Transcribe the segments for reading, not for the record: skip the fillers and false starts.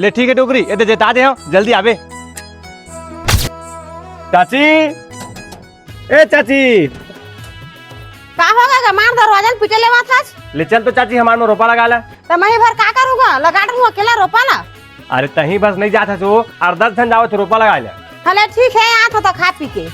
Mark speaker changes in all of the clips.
Speaker 1: ले ठीक है टोकरी ये जेता दे जल्दी आवे। चाची ए चाची
Speaker 2: का होगा मार दरवाजा पीटे ले बात आज
Speaker 1: ले चल तो चाची हमारे में रोपा लगा ला।
Speaker 2: तो मैं भर का करूंगा लगा दूंगा अकेला रोपा ना।
Speaker 1: अरे तही बस नहीं जाता तो 8-10 जन जाओ तो रोपा लगा ले।
Speaker 2: हले ठीक है आ तो खा पी के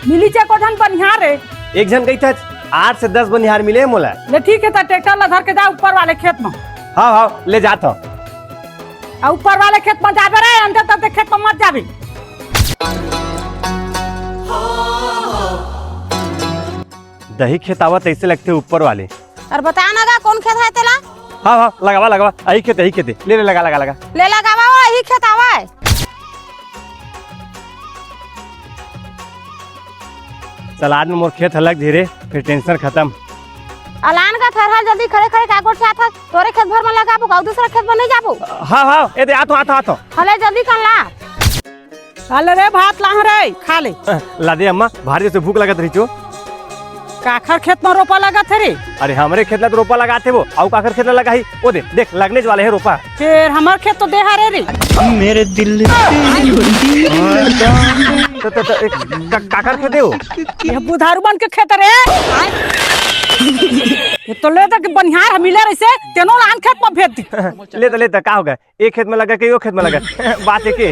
Speaker 3: मिली चे को धन बनिहार है।
Speaker 1: एक जन कही था 8 से 10 बनिहार मिले मोला।
Speaker 3: ले ठीक है तो ट्रैक्टर ला धर के जा ऊपर वाले खेत में।
Speaker 1: हाँ हाँ ले जाता
Speaker 3: और ऊपर वाले खेत में जाबे रे अंदर तक खेत में मत जाबी।
Speaker 1: दही खेत आवत ऐसे लगते ऊपर वाले।
Speaker 2: और बता ना गा कौन खेत है तेला।
Speaker 1: हाँ हाँ लगावा लगावा यही खेत ले ले लगा लगा लगा
Speaker 2: ले लगावा यही खेत आवा है।
Speaker 1: सलाद में मोर खेत अलग धीरे फिर टेंशन खत्म।
Speaker 2: अलान का थरहा जल्दी खड़े खड़े कागोट से आता तोरे खेत भर में लगाबो का दूसरा खेत में नहीं जाबो।
Speaker 1: हाँ हाँ ए दे आतो
Speaker 2: हले जल्दी कर ला।
Speaker 3: अरे रे भात ला रे खा ले।
Speaker 1: ला दे अम्मा भारी से भूख लगत रही चो।
Speaker 3: काखर खेत में रोपा लगा थे रे।
Speaker 1: अरे हमारे खेत में तो रोपा लगाते वो आउ काखर खेत में लगा ही वो देख लगने वाले है रोपा।
Speaker 3: फिर हमार खेत तो दे हारे रे
Speaker 4: मेरे दिल
Speaker 1: काखर खेत है वो।
Speaker 3: ये बुधारू बन के खेत रे। ये तो ले तक बनिहार मिले रे से तेनो लान खेत में भेज दी।
Speaker 1: ले तो का होगा एक खेत में लगा के यो खेत में लगा बात है के।